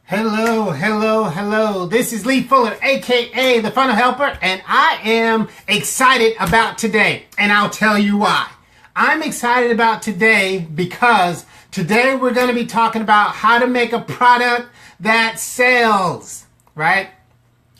Hello, hello, hello. This is Lee Fuller, aka the Funnel Helper, and I am excited about today. And I'll tell you why. I'm excited about today because today we're going to be talking about how to make a product that sells, right?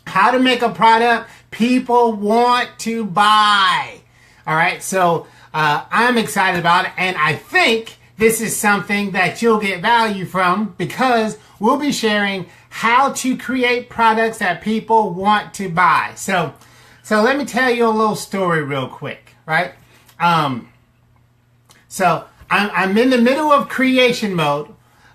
How to make a product people want to buy. All right, so I'm excited about it, and I think this is something that you'll get value from because we'll be sharing how to create products that people want to buy. So let me tell you a little story real quick, right? So I'm in the middle of creation mode,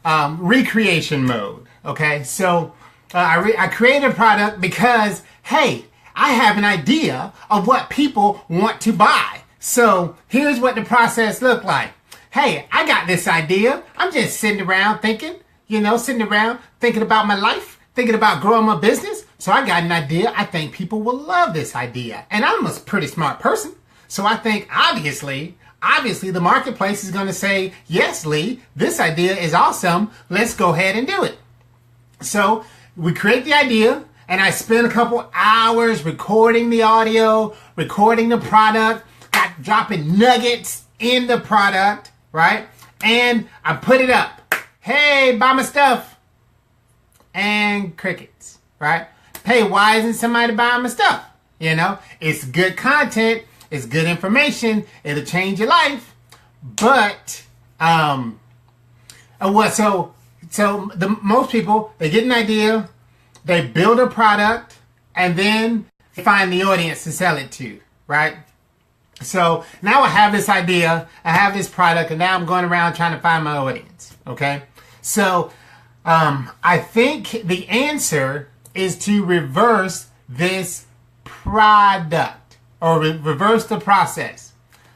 recreation mode, okay? So I created a product because, hey, I have an idea of what people want to buy. So here's what the process looked like. Hey, I got this idea. I'm just sitting around thinking about my life, thinking about growing my business. So I got an idea. I think people will love this idea. And I'm a pretty smart person. So I think obviously the marketplace is going to say, yes, Lee, this idea is awesome. Let's go ahead and do it. So we create the idea, and I spend a couple hours recording the audio, recording the product, dropping nuggets in the product, right? And I put it up. Hey, buy my stuff. And crickets, right? Hey, why isn't somebody buying my stuff? You know, it's good content. It's good information. It'll change your life. But, most people, they get an idea, they build a product, and then they find the audience to sell it to, right? So now I have this idea, I have this product, and now I'm going around trying to find my audience, okay? So I think the answer is to reverse this product, or reverse the process.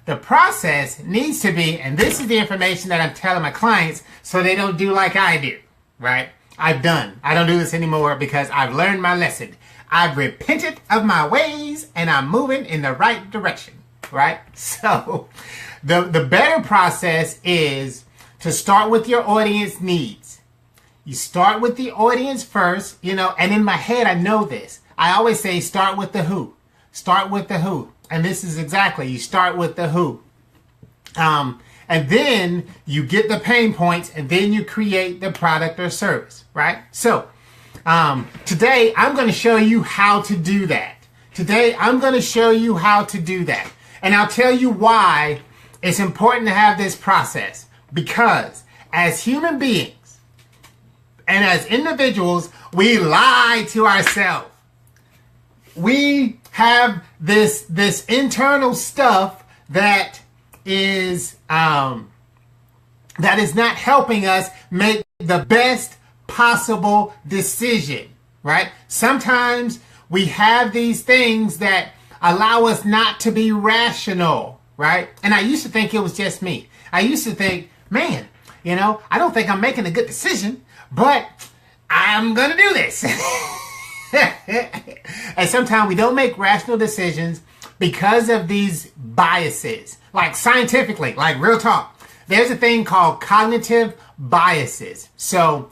The process needs to be, and this is the information that I'm telling my clients so they don't do like I do, right? I don't do this anymore because I've learned my lesson. I've repented of my ways and I'm moving in the right direction. Right? So the better process is to start with your audience needs. You start with the audience first, and in my head, I know this. I always say, start with the who. Start with the who. And this is exactly, you start with the who. And then you get the pain points, and then you create the product or service, right? So today, I'm going to show you how to do that. And I'll tell you why it's important to have this process. Because as human beings and as individuals, we lie to ourselves. We have this internal stuff that is not helping us make the best possible decision, right? Sometimes we have these things that allow us not to be rational, right? And I used to think it was just me. I used to think, man, I don't think I'm making a good decision, but I'm going to do this. And sometimes we don't make rational decisions because of these biases. Like scientifically, like real talk, there's a thing called cognitive biases. So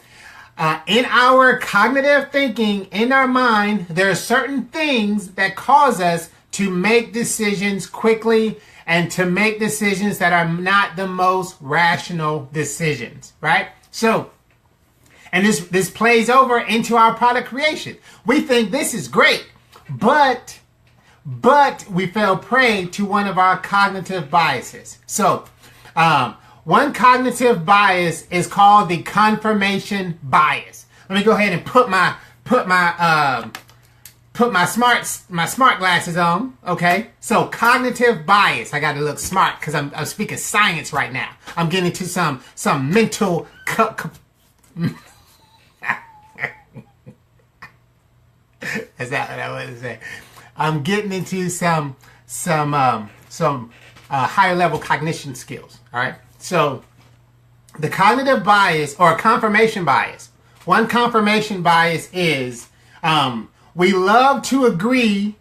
in our cognitive thinking, in our mind, there are certain things that cause us to make decisions quickly and to make decisions that are not the most rational decisions, right? So, and this plays over into our product creation. We think this is great, but we fell prey to one of our cognitive biases. So, one cognitive bias is called the confirmation bias. Let me go ahead and put my smart glasses on, okay? So cognitive bias. I got to look smart because I'm speaking science right now. I'm getting into some mental. Is that what I want to say? I'm getting into some higher level cognition skills. All right. So the cognitive bias or confirmation bias. One confirmation bias is we love to agree,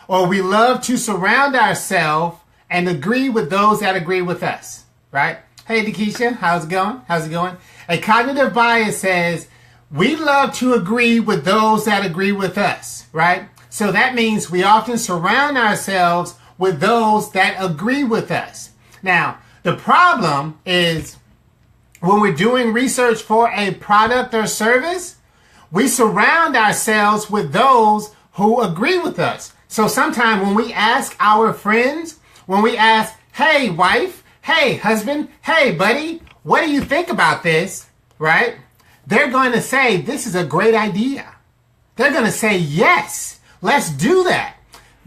or we love to surround ourselves and agree with those that agree with us, right? Hey, Dakisha, how's it going? A cognitive bias says we love to agree with those that agree with us, right? So that means we often surround ourselves with those that agree with us. Now, the problem is when we're doing research for a product or service, we surround ourselves with those who agree with us. So sometimes when we ask our friends, when we ask, hey, wife, hey, husband, hey, buddy, what do you think about this, right? They're going to say, this is a great idea. They're going to say, yes, let's do that.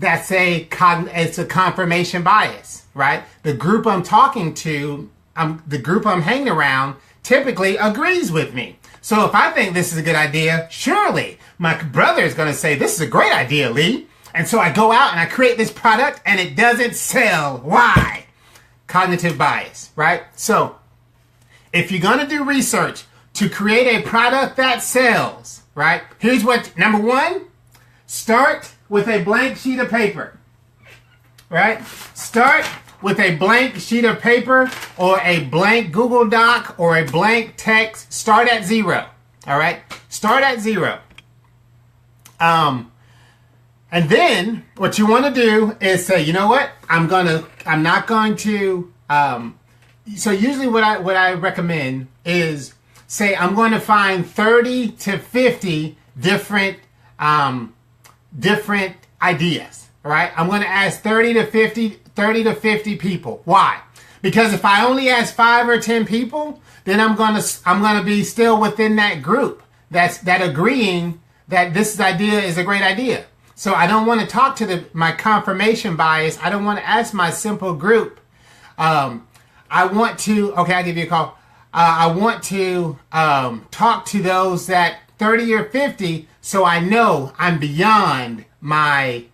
It's a confirmation bias, right? The group I'm talking to, the group I'm hanging around typically agrees with me. So if I think this is a good idea, surely my brother is going to say, this is a great idea, Lee. And so I go out and I create this product and it doesn't sell. Why? Cognitive bias, right? So if you're going to do research to create a product that sells, right? Here's what, number one, start with a blank sheet of paper, right? Start with a blank sheet of paper or a blank Google Doc or a blank text. Start at zero, all right? Start at zero. And then what you want to do is say, you know what? I'm not going to, so usually what I recommend is say, I'm going to find 30 to 50 different ideas, all right? I'm going to ask 30 to 50 people. Why? Because if I only ask 5 or 10 people, then I'm going to be still within that group that agreeing that this idea is a great idea. So I don't want to talk to my confirmation bias. I don't want to ask my simple group. I want to, okay, I'll give you a call. I want to talk to those that 30 or 50, so I know I'm beyond my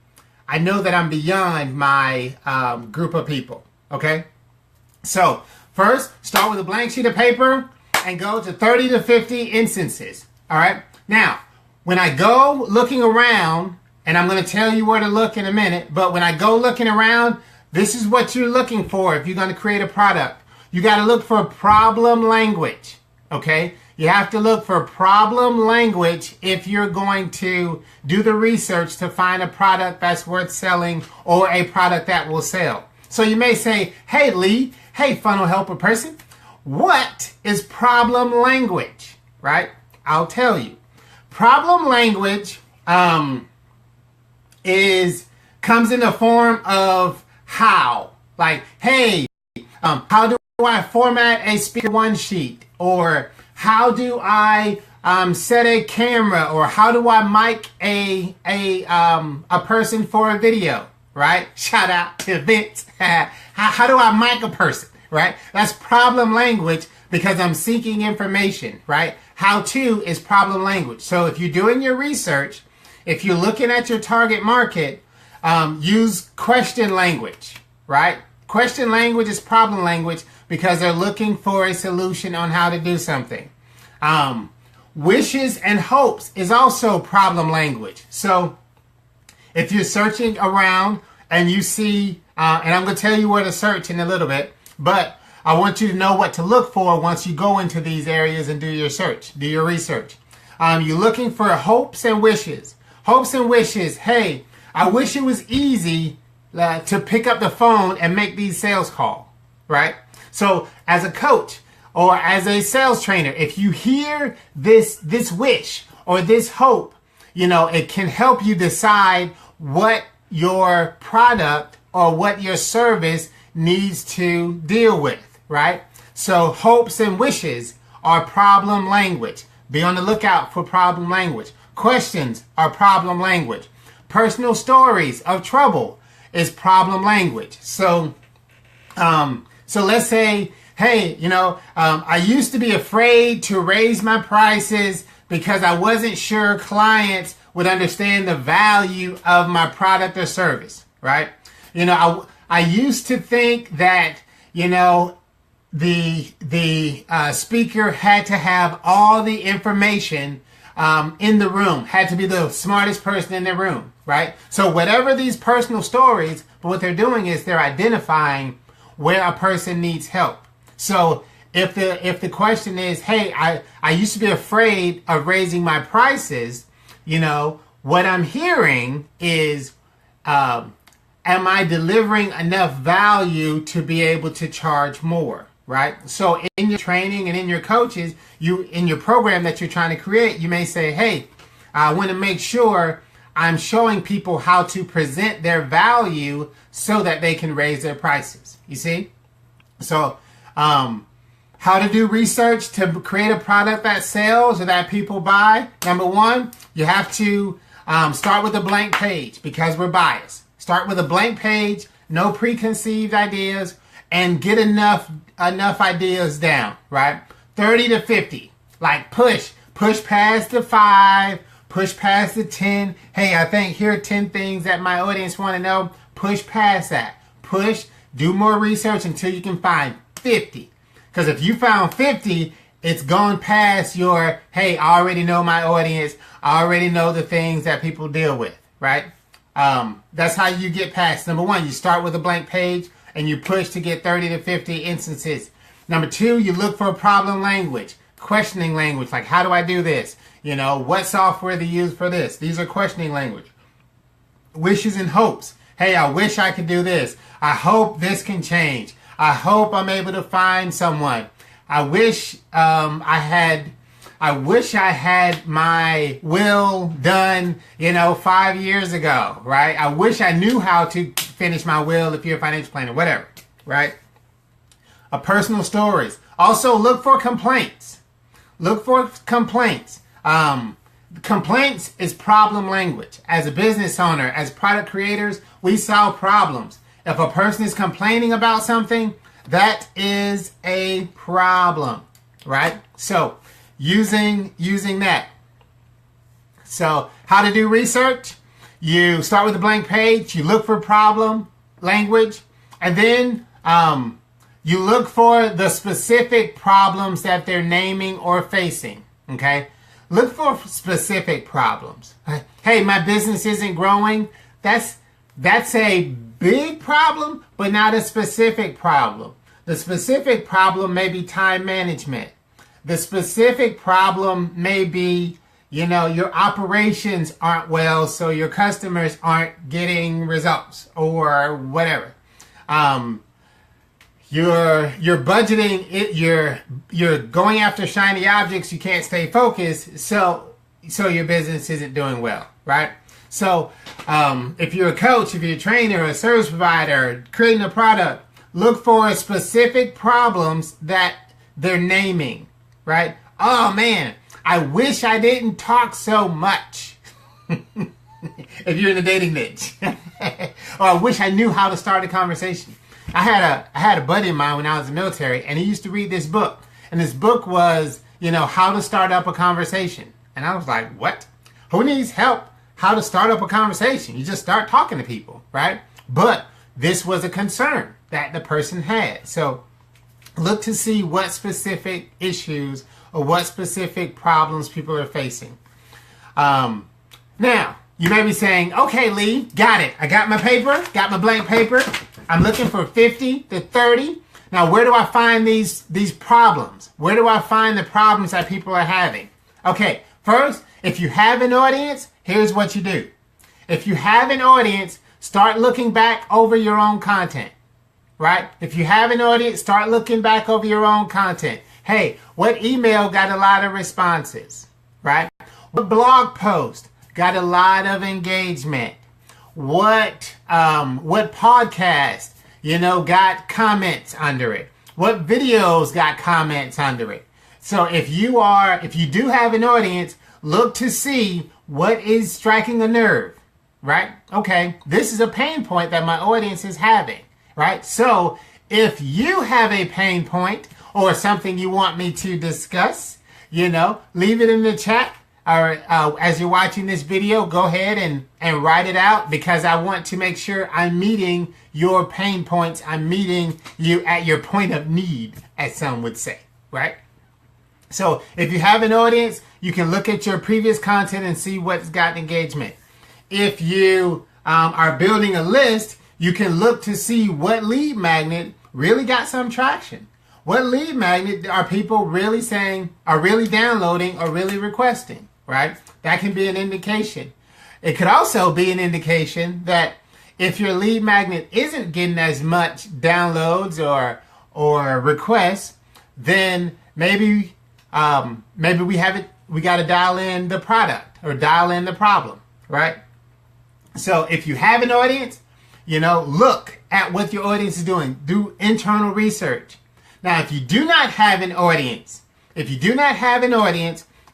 group of people, okay? So first, start with a blank sheet of paper and go to 30 to 50 instances, all right? Now, when I go looking around, and I'm going to tell you where to look in a minute, but when I go looking around, this is what you're looking for if you're going to create a product. You got to look for problem language, okay? You have to look for problem language if you're going to do the research to find a product that's worth selling or a product that will sell. So you may say, hey, Lee, hey, funnel helper person, what is problem language, right? I'll tell you. Problem language comes in the form of how. Like, hey, how do I format a speaker one sheet? Or how do I set a camera? Or how do I mic a person for a video? Right? Shout out to Vince. How do I mic a person? Right? That's problem language because I'm seeking information. Right? How to is problem language. So if you're doing your research, if you're looking at your target market, use question language, right? Question language is problem language because they're looking for a solution on how to do something. Wishes and hopes is also problem language. So if you're searching around and you see, and I'm going to tell you where to search in a little bit, but I want you to know what to look for once you go into these areas and do your search, do your research. You're looking for hopes and wishes. Hopes and wishes. Hey, I wish it was easy to pick up the phone and make these sales calls, right? So as a coach or as a sales trainer, if you hear this wish or this hope, it can help you decide what your product or what your service needs to deal with, right? So hopes and wishes are problem language. Be on the lookout for problem language. Questions are problem language. Personal stories of trouble is problem language. So let's say, hey, I used to be afraid to raise my prices because I wasn't sure clients would understand the value of my product or service, right? I used to think that, the speaker had to have all the information in the room, had to be the smartest person in the room, right? So whatever these personal stories, but what they're doing is they're identifying where a person needs help. So if the question is, hey, I used to be afraid of raising my prices, what I'm hearing is, am I delivering enough value to be able to charge more, right? So in your training and in your coaches, in your program that you're trying to create, you may say, hey, I want to make sure I'm showing people how to present their value so that they can raise their prices. You see? So, how to do research to create a product that sells or that people buy. Number one, you have to start with a blank page because we're biased. Start with a blank page, no preconceived ideas, and get enough ideas down, right? 30 to 50. Like push past the 5, push past the 10. Hey, I think here are 10 things that my audience want to know. Push past that. Do more research until you can find 50. Because if you found 50, it's gone past your, hey, I already know my audience. I already know the things that people deal with, right? That's how you get past. Number one, you start with a blank page and you push to get 30 to 50 instances. Number two, you look for a problem language, questioning language. Like, how do I do this? What software to use for this? These are questioning language. Wishes and hopes. Hey, I wish I could do this. I hope this can change. I hope I'm able to find someone. I wish I had my will done, 5 years ago, right? I wish I knew how to finish my will if you're a financial planner, whatever, right? Personal stories. Also, look for complaints. Complaints is problem language. As a business owner, as product creators, we solve problems. If a person is complaining about something, that is a problem, right? So, using that. So, how to do research? You start with a blank page, you look for problem language, and then you look for the specific problems that they're naming or facing, okay? Look for specific problems. Hey, my business isn't growing. That's a big problem, but not a specific problem. The specific problem may be time management. The specific problem may be, your operations aren't well, so your customers aren't getting results or whatever. You're budgeting, you're going after shiny objects, you can't stay focused, so your business isn't doing well, right? So if you're a coach, if you're a trainer, a service provider, creating a product, look for specific problems that they're naming, right? Oh man, I wish I didn't talk so much. If you're in the dating niche. Or I wish I knew how to start a conversation. I had a buddy of mine when I was in the military, and he used to read this book. And this book was, how to start up a conversation. And I was like, what? Who needs help? How to start up a conversation? You just start talking to people, right? But this was a concern that the person had. So look to see what specific issues or what specific problems people are facing. Now, you may be saying, okay, Lee, got it. I got my paper, got my blank paper. I'm looking for 50 to 30. Now, where do I find these problems? Where do I find the problems that people are having? Okay, first, if you have an audience, here's what you do. If you have an audience, start looking back over your own content, right? If you have an audience, start looking back over your own content. Hey, what email got a lot of responses, right? What blog post got a lot of engagement? What podcast, got comments under it? What videos got comments under it? So if you do have an audience, look to see what is striking a nerve, right? Okay, this is a pain point that my audience is having, right? So if you have a pain point or something you want me to discuss, leave it in the chat. Or as you're watching this video, go ahead and write it out, because I want to make sure I'm meeting your pain points. I'm meeting you at your point of need, as some would say, right? So if you have an audience, you can look at your previous content and see what's got engagement. If you are building a list, you can look to see what lead magnet really got some traction. what lead magnet are people really saying, are really downloading, or really requesting, right? That can be an indication. It could also be an indication that if your lead magnet isn't getting as much downloads or requests, then maybe we got to dial in the product or dial in the problem, right? So if you have an audience, look at what your audience is doing. Do internal research. Now, if you do not have an audience,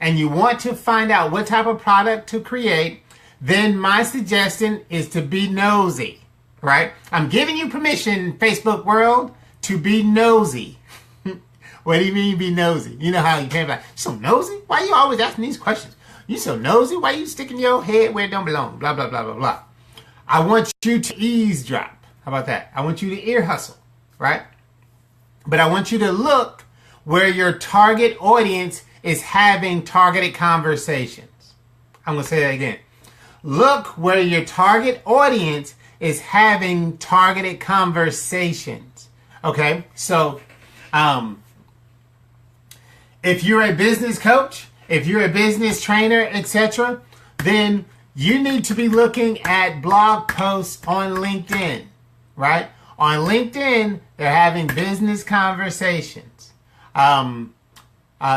and you want to find out what type of product to create, then my suggestion is to be nosy, right? I'm giving you permission, Facebook world, to be nosy. What do you mean be nosy? You know how you can't be like, so nosy? Why you always asking these questions? You so nosy? Why you sticking your head where it don't belong? Blah, blah, blah, blah, blah. I want you to eavesdrop. How about that? I want you to ear hustle, right? But I want you to look where your target audience is having targeted conversations. I'm going to say that again. Look where your target audience is having targeted conversations. Okay? So, if you're a business coach, if you're a business trainer, etc., then you need to be looking at blog posts on LinkedIn, right? On LinkedIn, they're having business conversations,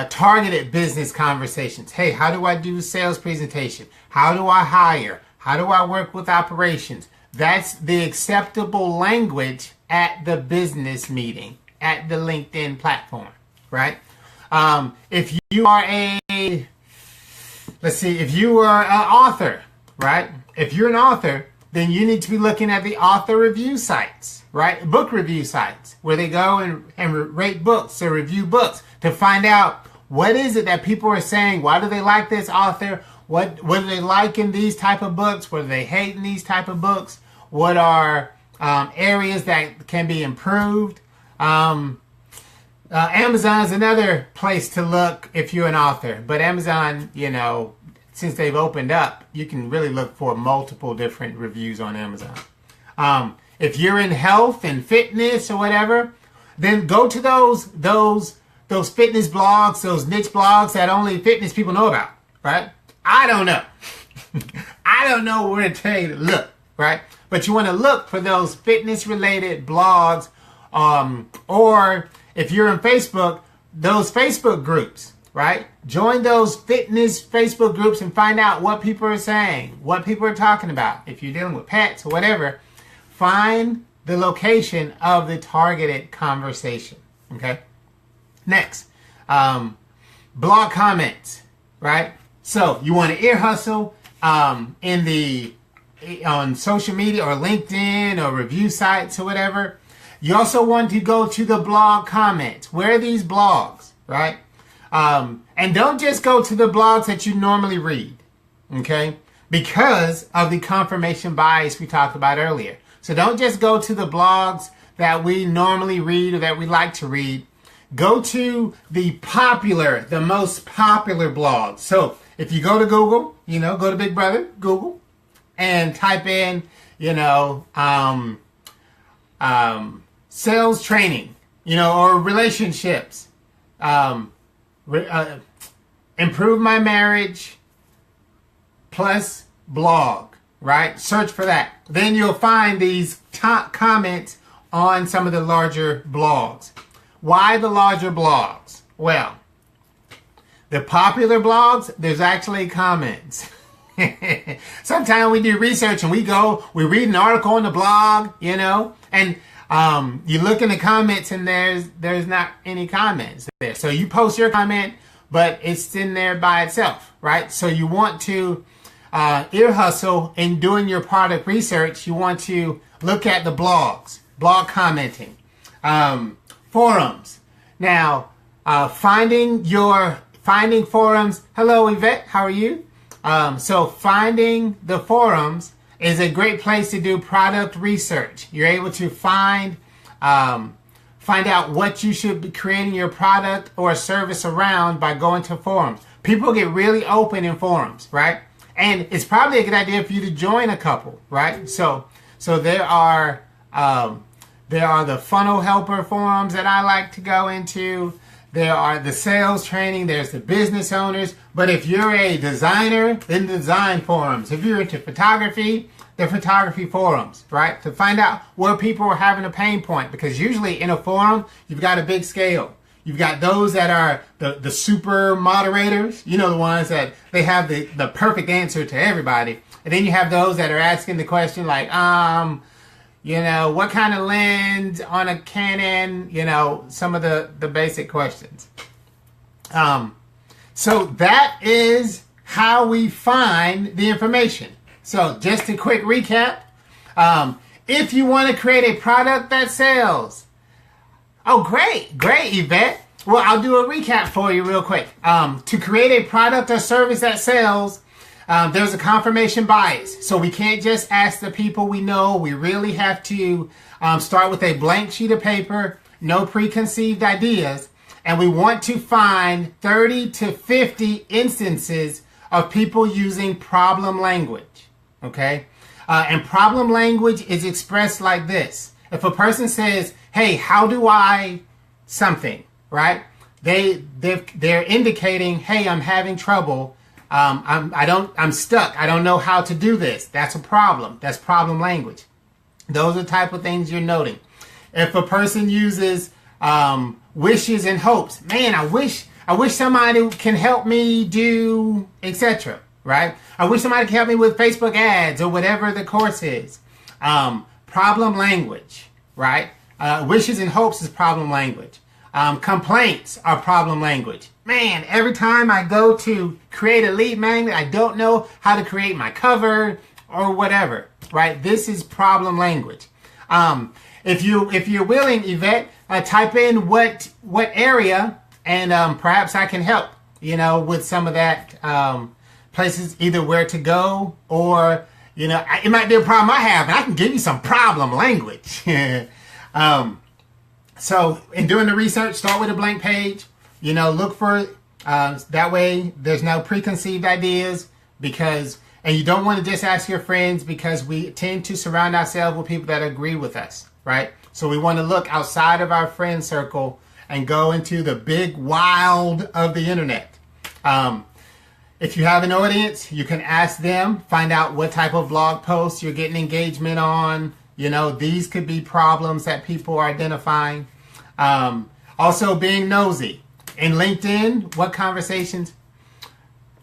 targeted business conversations. Hey, how do I do a sales presentation? How do I hire? How do I work with operations? That's the acceptable language at the business meeting, at the LinkedIn platform, right? If you are if you are an author, right? If you're an author, then you need to be looking at the author review sites, right? Book review sites, where they go and rate books or review books to find out what is it that people are saying. Why do they like this author? What do they like in these type of books? What do they hate in these type of books? What are areas that can be improved? Amazon is another place to look if you're an author. But Amazon, since they've opened up, you can really look for multiple different reviews on Amazon. If you're in health and fitness or whatever, then go to those fitness blogs, those niche blogs that only fitness people know about, right? I don't know. I don't know where to tell you to look, right? But you want to look for those fitness-related blogs, or if you're on Facebook, those Facebook groups, right? Join those fitness Facebook groups and find out what people are saying, what people are talking about. If you're dealing with pets or whatever, find the location of the targeted conversation, okay? Next, blog comments, right? So you want to ear hustle on social media or LinkedIn or review sites or whatever. You also want to go to the blog comments. Where are these blogs, right? And don't just go to the blogs that you normally read, okay? Because of the confirmation bias we talked about earlier. So don't just go to the blogs that we normally read or that we like to read. Go to the most popular blogs. So if you go to Google, go to Big Brother, Google, and type in, sales training, or relationships, improve my marriage plus blog, right? Search for that. Then you'll find these top comments on some of the larger blogs. Why the larger blogs? Well, the popular blogs, there's actually comments. Sometimes we do research and we read an article on the blog, and you look in the comments and there's not any comments there. So you post your comment, but it's in there by itself, right? So you want to ear hustle in doing your product research. You want to look at the blogs, blog commenting, forums. Now, finding forums. Hello, Yvette. How are you? So finding the forums is a great place to do product research. You're able to find out what you should be creating your product or service around by going to forums. People get really open in forums, right? And it's probably a good idea for you to join a couple, right? So there are There are the funnel helper forums that I like to go into. There are the sales training. There's the business owners. But if you're a designer, then the design forums. If you're into photography, the photography forums, right? To find out where people are having a pain point. Because usually in a forum, you've got a big scale. You've got those that are the super moderators. You know, the ones that they have the perfect answer to everybody. And then you have those that are asking the question like, you know, what kind of lens on a Canon, you know, some of the basic questions. So that is how we find the information. So just a quick recap. If you want to create a product that sells. Oh, great, Yvette. Well, I'll do a recap for you real quick. To create a product or service that sells, there's a confirmation bias. So we can't just ask the people we know. We really have to start with a blank sheet of paper, no preconceived ideas. And we want to find 30 to 50 instances of people using problem language. Okay? And problem language is expressed like this. If a person says, hey, how do I something, right? They're indicating, hey, I'm having trouble. I'm stuck. I don't know how to do this. That's a problem. That's problem language. Those are the type of things you're noting. If a person uses wishes and hopes, man, I wish somebody can help me do, etc. Right? I wish somebody can help me with Facebook ads or whatever the course is. Problem language, right? Wishes and hopes is problem language. Complaints are problem language. Man, every time I go to create a lead magnet, I don't know how to create my cover or whatever, right? This is problem language. If you're willing, Yvette, type in what area, and perhaps I can help, you know, with some of that places, either where to go or, you know, it might be a problem I have, and I can give you some problem language. So in doing the research, start with a blank page. You know, look for that way there's no preconceived ideas, because, and you don't want to just ask your friends, because we tend to surround ourselves with people that agree with us, right? So we want to look outside of our friend circle and go into the big wild of the internet. If you have an audience, you can ask them, find out what type of blog posts you're getting engagement on. You know, these could be problems that people are identifying. Also being nosy. In LinkedIn, what conversations?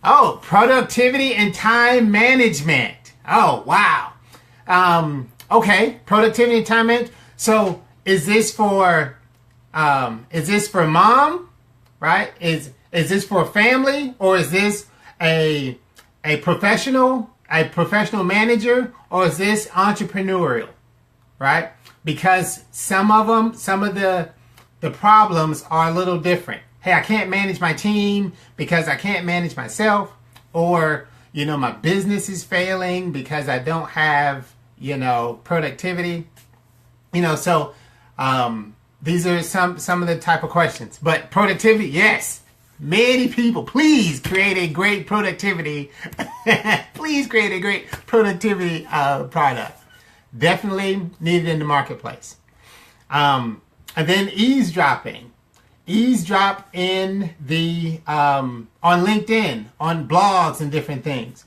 Oh, productivity and time management. Oh, wow. Okay, productivity and time management. So is this for mom, right? Is this for family, or is this a professional manager, or is this entrepreneurial, right? Because some of the problems are a little different. Hey, I can't manage my team because I can't manage myself, or, you know, my business is failing because I don't have, you know, productivity. You know, so these are some of the type of questions. But productivity, yes. Many people, please create a great productivity. Please create a great productivity product. Definitely needed in the marketplace. And then eavesdropping. Eavesdrop in the on LinkedIn, on blogs and different things.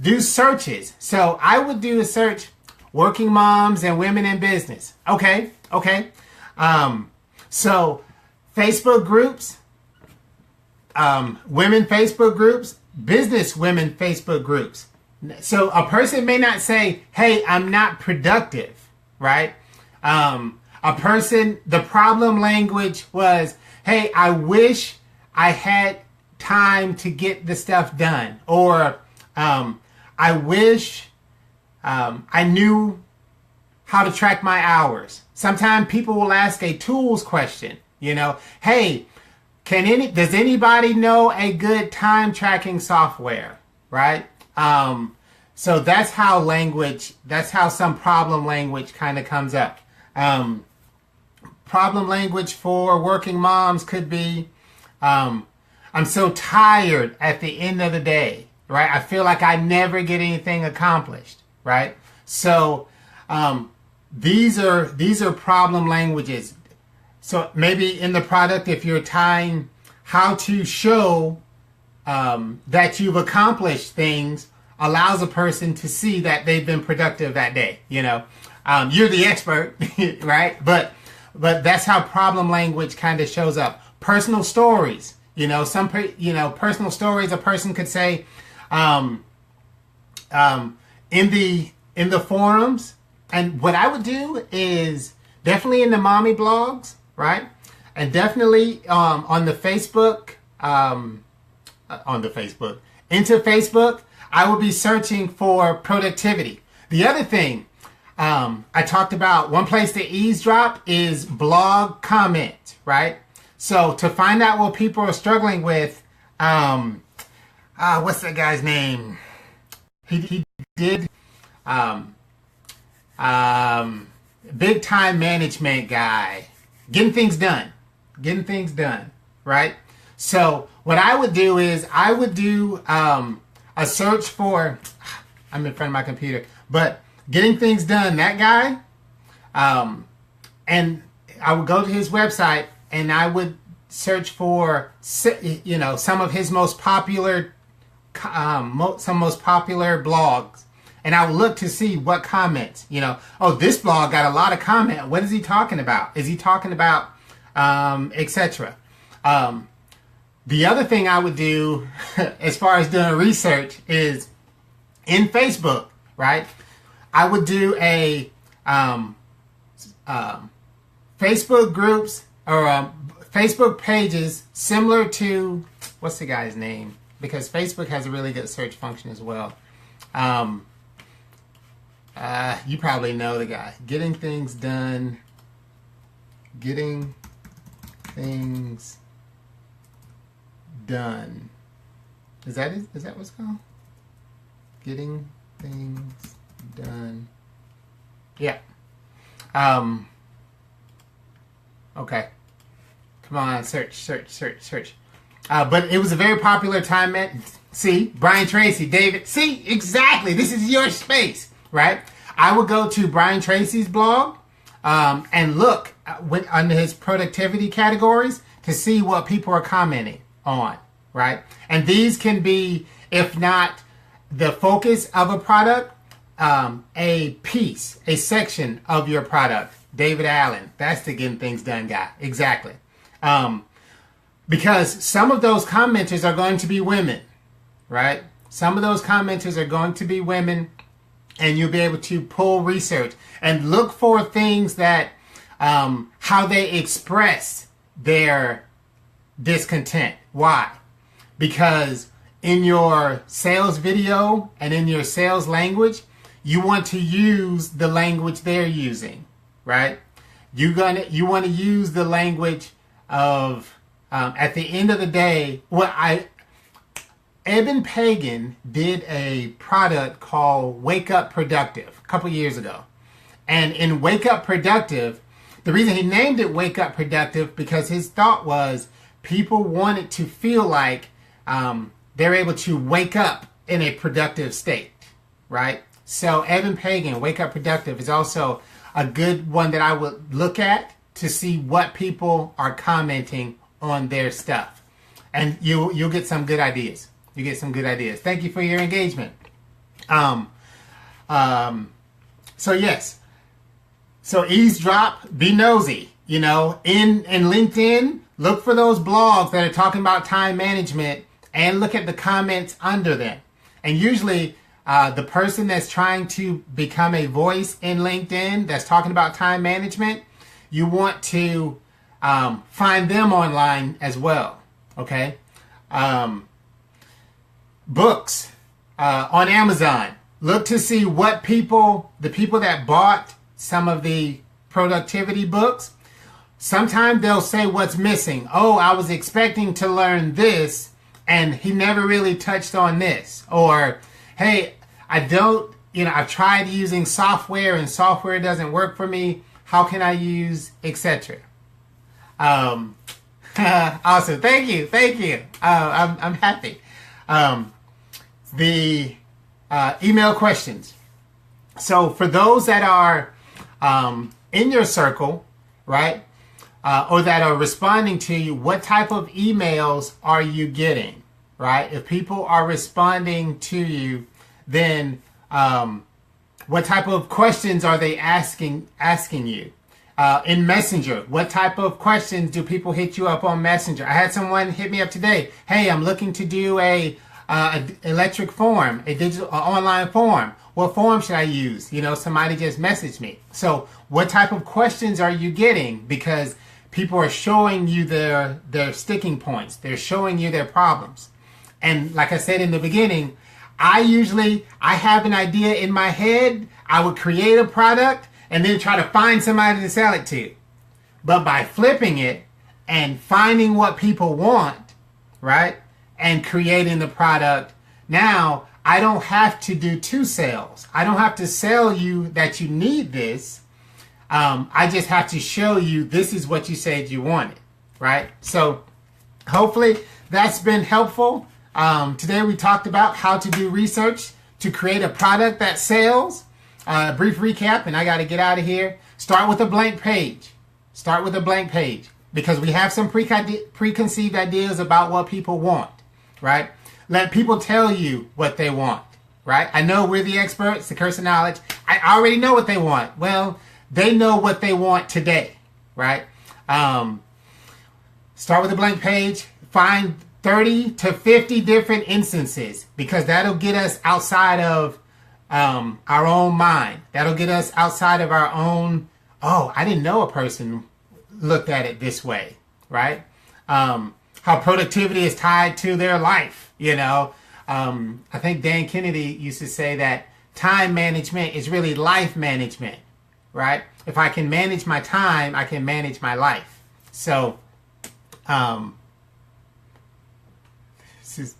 Do searches. So I would do a search, working moms and women in business. Okay. So Facebook groups, women Facebook groups, business women Facebook groups. So a person may not say, hey, I'm not productive, right? A person, the problem language was, hey, I wish I had time to get the stuff done. Or I wish I knew how to track my hours. Sometimes people will ask a tools question, you know, hey, does anybody know a good time tracking software, right? So that's how some problem language kind of comes up. Problem language for working moms could be, I'm so tired at the end of the day, right? I feel like I never get anything accomplished, right? So these are problem languages. So maybe in the product, if you're tying how to show that you've accomplished things, allows a person to see that they've been productive that day. You're the expert, right? But that's how problem language kind of shows up. Personal stories, personal stories. A person could say, in the forums, and what I would do is definitely in the mommy blogs, right? And definitely on the Facebook, into Facebook, I would be searching for productivity. The other thing I talked about, one place to eavesdrop is blog comment, right? So to find out what people are struggling with, what's that guy's name? He did big time management guy, getting things done, right? So what I would do is I would do a search for, I'm in front of my computer, but getting things done, that guy, and I would go to his website and I would search for, some of his most popular, blogs. And I would look to see what comments, this blog got a lot of comment. What is he talking about? Is he talking about, etc. The other thing I would do as far as doing research is in Facebook, right? I would do a Facebook groups or Facebook pages similar to, what's the guy's name? Because Facebook has a really good search function as well. You probably know the guy. Getting things done. Getting things done. Is that it? Is that what's called? Getting things done. Yeah. Okay. Come on, search. But it was a very popular time. See, Brian Tracy, David. See, exactly. This is your space, right? I would go to Brian Tracy's blog and look under his productivity categories to see what people are commenting on, right? And these can be, if not the focus of a product, a piece, a section of your product. David Allen, that's the getting things done guy. Exactly. Because some of those commenters are going to be women, right? Some of those commenters are going to be women, and you'll be able to pull research and look for things that, how they express their discontent. Why? Because in your sales video and in your sales language, you want to use the language they're using, right? You want to use the language of, at the end of the day, Eben Pagan did a product called Wake Up Productive a couple years ago. And in Wake Up Productive, the reason he named it Wake Up Productive, because his thought was people wanted to feel like they're able to wake up in a productive state, right? So Eben Pagan, Wake Up Productive, is also a good one that I would look at to see what people are commenting on their stuff. And you'll get some good ideas. You get some good ideas. Thank you for your engagement. So yes. So eavesdrop, be nosy. In LinkedIn, look for those blogs that are talking about time management and look at the comments under them. And usually the person that's trying to become a voice in LinkedIn that's talking about time management, you want to find them online as well. Okay. Books on Amazon. Look to see what the people that bought some of the productivity books, sometimes they'll say what's missing. Oh, I was expecting to learn this and he never really touched on this. Or, hey, I've tried using software and software doesn't work for me. How can I use, etc. Awesome. Thank you. I'm happy. The email questions. So for those that are in your circle, right? Or that are responding to you, what type of emails are you getting, right? If people are responding to you, then what type of questions are they asking you? In Messenger, what type of questions do people hit you up on Messenger? I had someone hit me up today. Hey, I'm looking to do a electric form, a digital online form. What form should I use? You know, somebody just messaged me. So what type of questions are you getting? Because people are showing you their sticking points. They're showing you their problems. And like I said in the beginning, I have an idea in my head. I would create a product and then try to find somebody to sell it to. But by flipping it and finding what people want, right, and creating the product, now I don't have to do two sales. I don't have to sell you that you need this. I just have to show you this is what you said you wanted, right? So hopefully that's been helpful. Today we talked about how to do research to create a product that sells. Brief recap, and I got to get out of here. Start with a blank page. Start with a blank page because we have some preconceived ideas about what people want, right? Let people tell you what they want, right? I know we're the experts, the curse of knowledge. I already know what they want. Well, they know what they want today, right? Start with a blank page. Find 30 to 50 different instances because that'll get us outside of our own mind. That'll get us outside of our own, oh, I didn't know a person looked at it this way, right? How productivity is tied to their life, you know. I think Dan Kennedy used to say that time management is really life management, right? If I can manage my time, I can manage my life. So,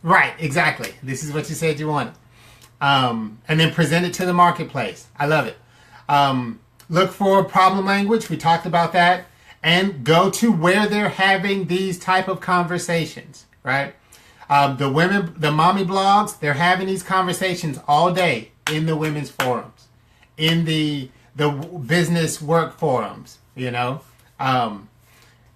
right, exactly. This is what you said you wanted. And then present it to the marketplace. I love it. Look for problem language. We talked about that. And go to where they're having these type of conversations, right? The mommy blogs, they're having these conversations all day in the women's forums, in the business work forums, you know.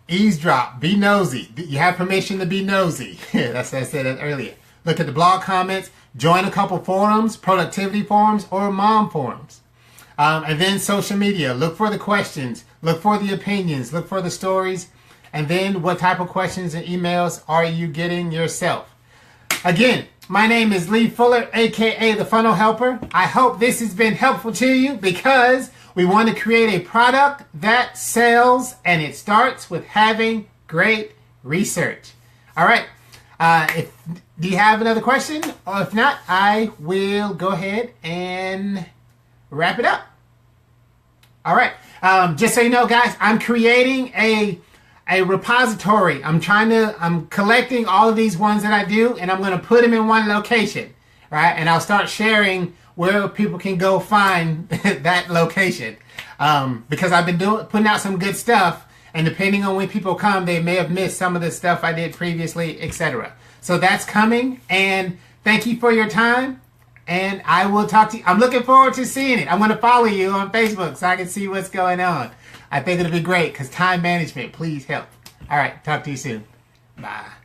Eavesdrop, be nosy. You have permission to be nosy. That's what I said earlier. Look at the blog comments. Join a couple forums, productivity forums, or mom forums. And then social media. Look for the questions. Look for the opinions. Look for the stories. And then what type of questions and emails are you getting yourself? Again, my name is Lee Fuller, a.k.a. The Funnel Helper. I hope this has been helpful to you because we want to create a product that sells, and it starts with having great research. All right. Do you have another question? Or if not, I will go ahead and wrap it up. All right. Just so you know, guys, I'm creating a repository. I'm collecting all of these ones that I do, and I'm going to put them in one location, right? And I'll start sharing where people can go find that location. Because I've been putting out some good stuff. And depending on when people come, they may have missed some of the stuff I did previously, etc. So that's coming. And thank you for your time. And I will talk to you. I'm looking forward to seeing it. I'm going to follow you on Facebook so I can see what's going on. I think it'll be great because time management, please help. All right. Talk to you soon. Bye.